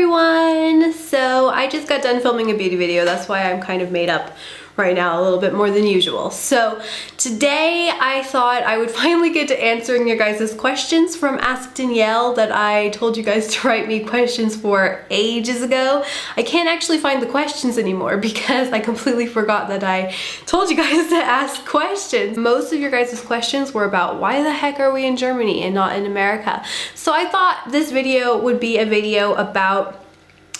everyone! So I just got done filming a beauty video. That's why I'm kind of made up right now a little bit more than usual. So today I thought I would finally get to answering your guys' questions from Ask Danielle that I told you guys to write me questions for ages ago. I can't actually find the questions anymore because I completely forgot that I told you guys to ask questions. Most of your guys' questions were about why the heck are we in Germany and not in America? So I thought this video would be a video about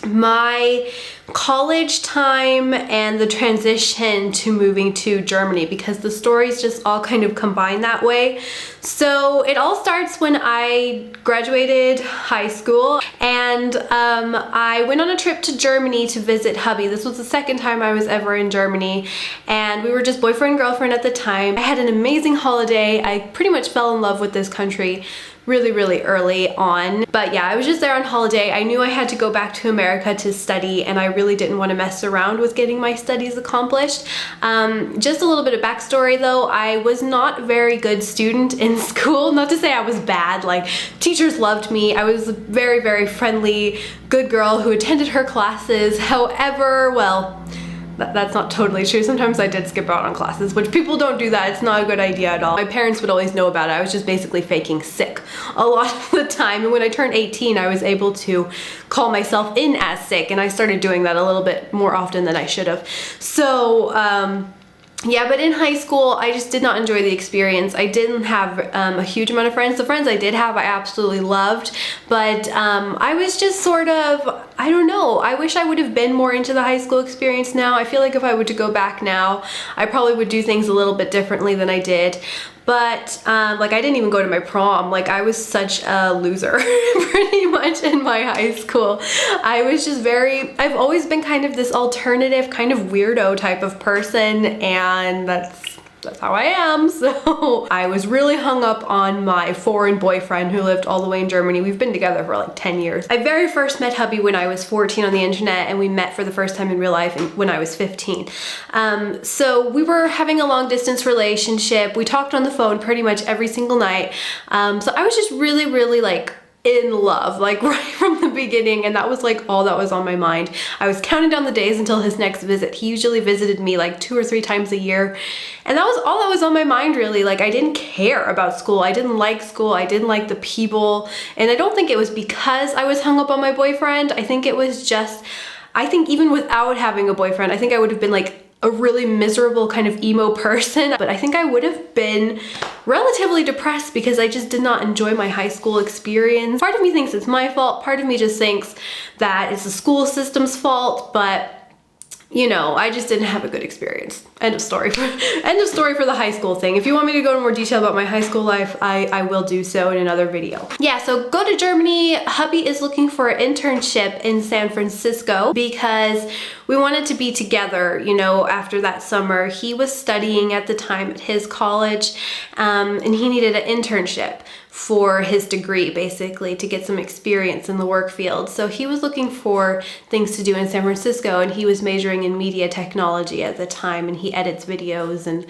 my college time and the transition to moving to Germany because the stories just all kind of combine that way. So it all starts when I graduated high school and I went on a trip to Germany to visit hubby. This was the second time I was ever in Germany and we were just boyfriend and girlfriend at the time. I had an amazing holiday. I pretty much fell in love with this country really early on. But yeah, I was just there on holiday. I knew I had to go back to America to study and I really didn't want to mess around with getting my studies accomplished. Just a little bit of backstory though, I was not a very good student in school. Not to say I was bad, like teachers loved me. I was a very friendly, good girl who attended her classes. However, well, that's not totally true. Sometimes I did skip out on classes, which people don't do that. It's not a good idea at all. My parents would always know about it. I was just basically faking sick a lot of the time. And when I turned 18, I was able to call myself in as sick. And I started doing that a little bit more often than I should have. So, yeah, but in high school, I just did not enjoy the experience. I didn't have a huge amount of friends. The friends I did have, I absolutely loved, but I was just sort of, I don't know, I wish I would have been more into the high school experience now. I feel like if I were to go back now, I probably would do things a little bit differently than I did. But like I didn't even go to my prom. Like I was such a loser pretty much in my high school. I was just I've always been kind of this alternative kind of weirdo type of person and that's how I am. So I was really hung up on my foreign boyfriend who lived all the way in Germany. We've been together for like 10 years. I very first met hubby when I was 14 on the internet and we met for the first time in real life when I was 15. So we were having a long distance relationship. We talked on the phone pretty much every single night. So I was just really like in love, like right from the beginning, and that was like all that was on my mind. I was counting down the days until his next visit. He usually visited me like 2 or 3 times a year, and that was all that was on my mind really. Like I didn't care about school. I didn't like school. I didn't like the people, and I don't think it was because I was hung up on my boyfriend. I think it was just, I think even without having a boyfriend, I think I would have been like a really miserable kind of emo person, but I think I would have been relatively depressed because I just did not enjoy my high school experience. Part of me thinks it's my fault, part of me just thinks that it's the school system's fault, but you know, I just didn't have a good experience. End of story for the high school thing. If you want me to go into more detail about my high school life, I will do so in another video. Yeah, so go to Germany. Hubby is looking for an internship in San Francisco because we wanted to be together, you know, after that summer. He was studying at the time at his college and he needed an internship for his degree, basically, to get some experience in the work field. So he was looking for things to do in San Francisco and he was majoring in media technology at the time and he edits videos and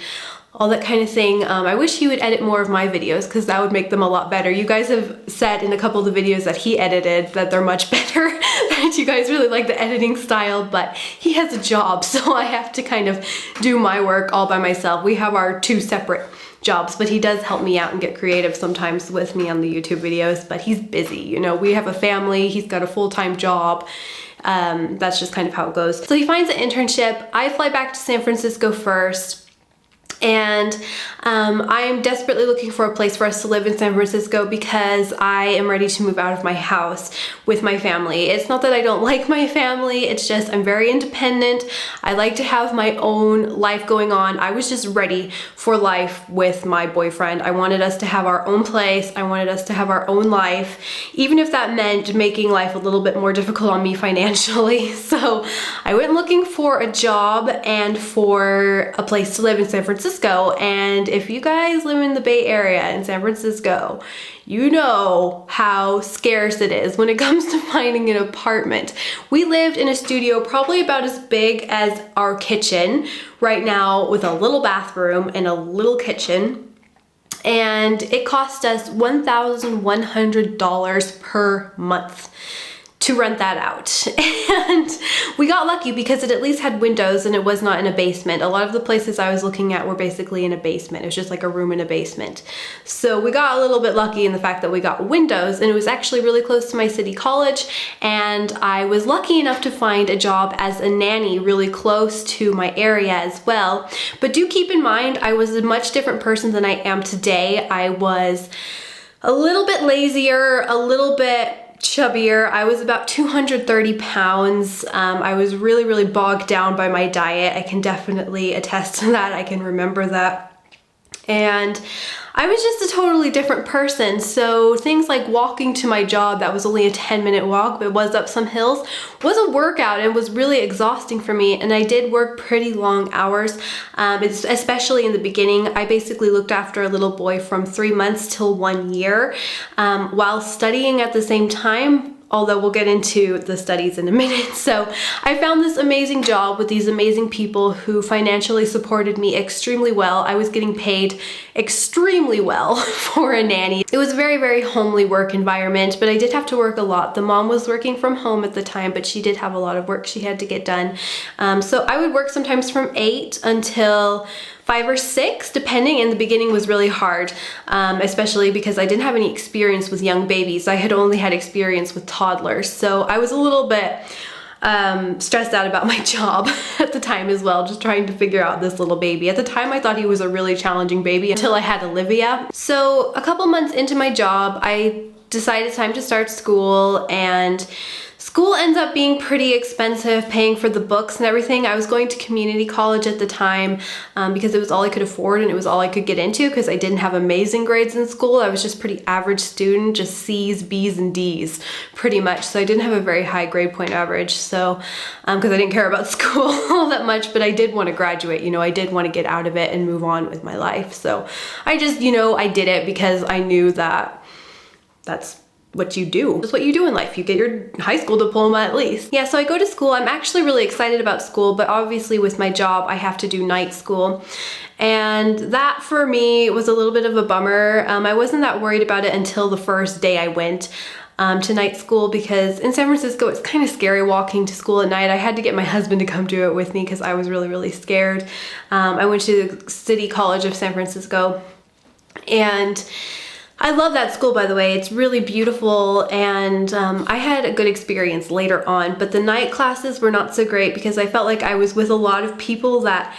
all that kind of thing. I wish he would edit more of my videos because that would make them a lot better. You guys have said in a couple of the videos that he edited that they're much better, that you guys really like the editing style, but he has a job, so I have to kind of do my work all by myself. We have our 2 separate jobs, but he does help me out and get creative sometimes with me on the YouTube videos, but he's busy, you know, we have a family, he's got a full-time job. That's just kind of how it goes. So he finds an internship. I fly back to San Francisco first. And I'm desperately looking for a place for us to live in San Francisco because I am ready to move out of my house with my family. It's not that I don't like my family, it's just I'm very independent. I like to have my own life going on. I was just ready for life with my boyfriend. I wanted us to have our own place. I wanted us to have our own life, even if that meant making life a little bit more difficult on me financially. So I went looking for a job and for a place to live in San Francisco. And if you guys live in the Bay Area in San Francisco, you know how scarce it is when it comes to finding an apartment. We lived in a studio probably about as big as our kitchen right now with a little bathroom and a little kitchen. And it cost us $1,100 per month to rent that out. And we got lucky because it at least had windows and it was not in a basement. A lot of the places I was looking at were basically in a basement. It was just like a room in a basement. So we got a little bit lucky in the fact that we got windows, and it was actually really close to my city college, and I was lucky enough to find a job as a nanny really close to my area as well. But do keep in mind, I was a much different person than I am today. I was a little bit lazier, a little bit chubbier. I was about 230 pounds. I was really bogged down by my diet. I can definitely attest to that. I can remember that. And I was just a totally different person. So things like walking to my job, that was only a 10-minute walk, but it was up some hills, was a workout and was really exhausting for me. And I did work pretty long hours, especially in the beginning. I basically looked after a little boy from 3 months till 1 year, while studying at the same time, although we'll get into the studies in a minute. So I found this amazing job with these amazing people who financially supported me extremely well. I was getting paid extremely well for a nanny. It was a very homely work environment, but I did have to work a lot. The mom was working from home at the time, but she did have a lot of work she had to get done. So I would work sometimes from 8 until 5 or 6, depending. In the beginning was really hard, especially because I didn't have any experience with young babies. I had only had experience with toddlers, so I was a little bit stressed out about my job at the time as well, just trying to figure out this little baby. At the time I thought he was a really challenging baby until I had Olivia. So a couple months into my job, I decided it's time to start school, and school ends up being pretty expensive, paying for the books and everything. I was going to community college at the time because it was all I could afford and it was all I could get into because I didn't have amazing grades in school. I was just pretty average student, just C's, B's, and D's pretty much. So I didn't have a very high grade point average. So because I didn't care about school all that much, but I did want to graduate. You know, I did want to get out of it and move on with my life. So I just, you know, I did it because I knew that that's what you do. That's what you do in life. You get your high school diploma at least. Yeah, so I go to school. I'm actually really excited about school, but obviously with my job, I have to do night school. And that for me was a little bit of a bummer. I wasn't that worried about it until the first day I went to night school, because in San Francisco, it's kind of scary walking to school at night. I had to get my husband to come do it with me because I was really scared. I went to the City College of San Francisco, and I love that school, by the way. It's really beautiful, and I had a good experience later on, but the night classes were not so great because I felt like I was with a lot of people that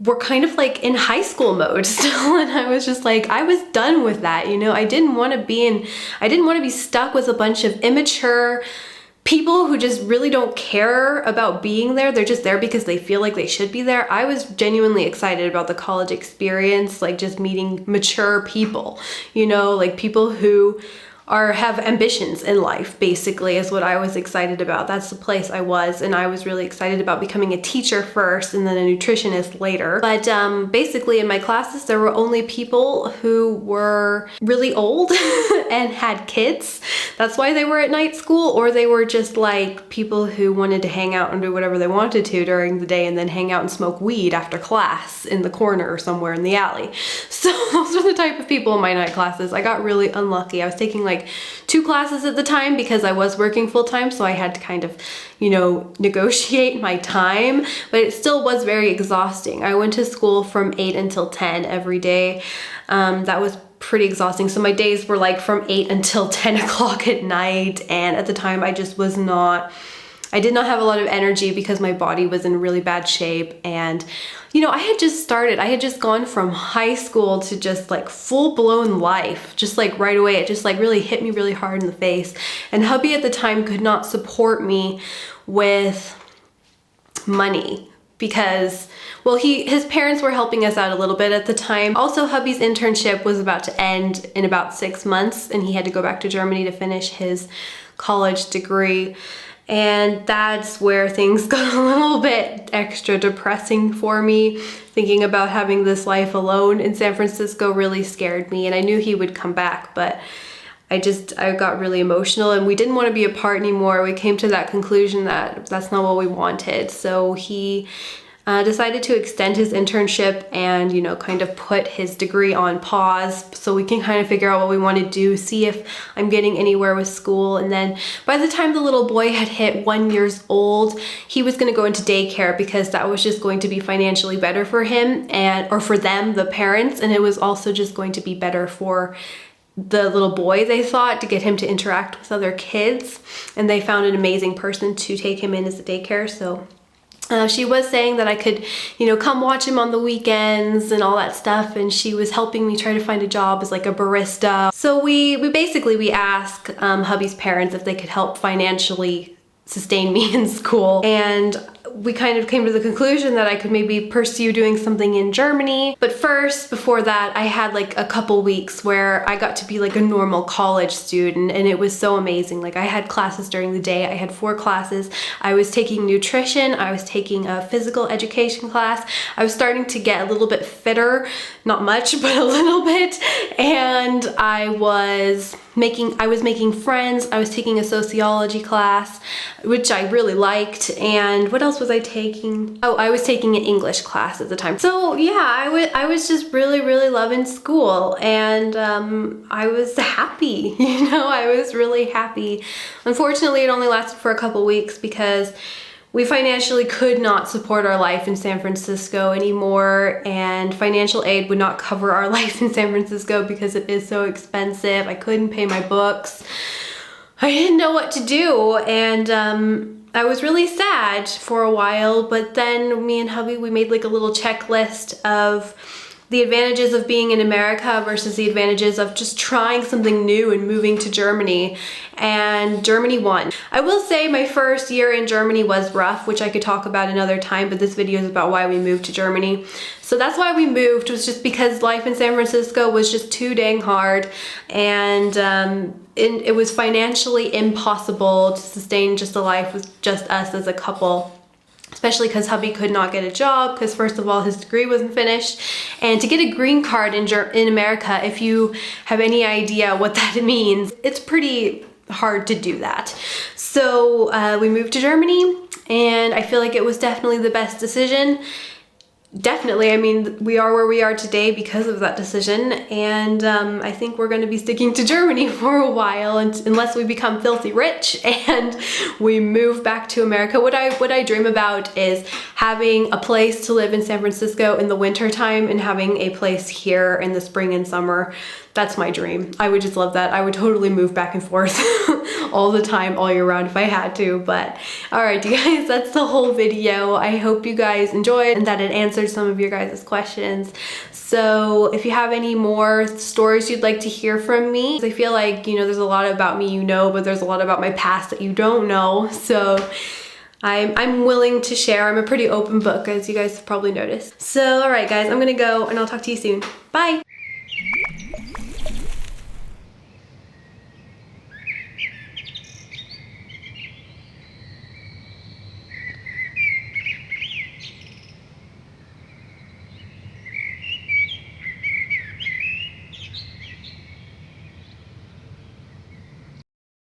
were kind of like in high school mode still, and I was just like, I was done with that, you know? I didn't want to be stuck with a bunch of immature people who just really don't care about being there. They're just there because they feel like they should be there. I was genuinely excited about the college experience, like just meeting mature people, you know, like people who have ambitions in life, basically, is what I was excited about. That's the place I was, and I was really excited about becoming a teacher first and then a nutritionist later. But basically in my classes, there were only people who were really old and had kids. That's why they were at night school, or they were just like people who wanted to hang out and do whatever they wanted to during the day and then hang out and smoke weed after class in the corner or somewhere in the alley. So those are the type of people in my night classes. I got really unlucky. I was taking like 2 classes at the time because I was working full-time, so I had to kind of, you know, negotiate my time, but it still was very exhausting. I went to school from 8 until 10 every day. That was pretty exhausting. So my days were like from 8 until 10 o'clock at night, and at the time I did not have a lot of energy because my body was in really bad shape. And you know, I had just gone from high school to just like full-blown life, just like right away. It just like really hit me really hard in the face. And hubby at the time could not support me with money because, well, his parents were helping us out a little bit at the time. Also, hubby's internship was about to end in about 6 months, and he had to go back to Germany to finish his college degree. And that's where things got a little bit extra depressing for me. Thinking about having this life alone in San Francisco really scared me, and I knew he would come back, but I got really emotional, and we didn't want to be apart anymore. We came to that conclusion that that's not what we wanted. So he decided to extend his internship and, you know, kind of put his degree on pause so we can kind of figure out what we want to do, see if I'm getting anywhere with school. And then by the time the little boy had hit 1 year old, he was going to go into daycare because that was just going to be financially better for him or for them, the parents, and it was also just going to be better for the little boy, they thought, to get him to interact with other kids. And they found an amazing person to take him in as a daycare. So she was saying that I could, you know, come watch him on the weekends and all that stuff, and she was helping me try to find a job as like a barista. So we asked hubby's parents if they could help financially sustain me in school, and we kind of came to the conclusion that I could maybe pursue doing something in Germany. But first, before that, I had like a couple weeks where I got to be like a normal college student, and it was so amazing. Like, I had classes during the day. I had 4 classes. I was taking nutrition. I was taking a physical education class. I was starting to get a little bit fitter, not much, but a little bit. And I was making friends. I was taking a sociology class, which I really liked. And what else was I taking? Oh, I was taking an English class at the time. So yeah, I was just really, really loving school, and I was happy, you know, I was really happy. Unfortunately, it only lasted for a couple weeks because we financially could not support our life in San Francisco anymore, and financial aid would not cover our life in San Francisco because it is so expensive. I couldn't pay my books. I didn't know what to do, and I was really sad for a while, but then me and hubby, we made like a little checklist of the advantages of being in America versus the advantages of just trying something new and moving to Germany, and Germany won. I will say my first year in Germany was rough, which I could talk about another time, but this video is about why we moved to Germany. So that's why we moved, was just because life in San Francisco was just too dang hard, and it was financially impossible to sustain just a life with just us as a couple. Especially because hubby could not get a job because, first of all, his degree wasn't finished. And to get a green card in America, if you have any idea what that means, it's pretty hard to do that. So we moved to Germany, and I feel like it was definitely the best decision. Definitely, I mean, we are where we are today because of that decision, and I think we're going to be sticking to Germany for a while, unless we become filthy rich and we move back to America. What I dream about is having a place to live in San Francisco in the winter time and having a place here in the spring and summer. That's my dream. I would just love that. I would totally move back and forth all the time, all year round if I had to. But all right, you guys, that's the whole video. I hope you guys enjoyed and that it answered some of your guys' questions. So if you have any more stories you'd like to hear from me, I feel like, you know, there's a lot about me you know, but there's a lot about my past that you don't know. So I'm willing to share. I'm a pretty open book, as you guys have probably noticed. So all right, guys, I'm gonna go and I'll talk to you soon. Bye.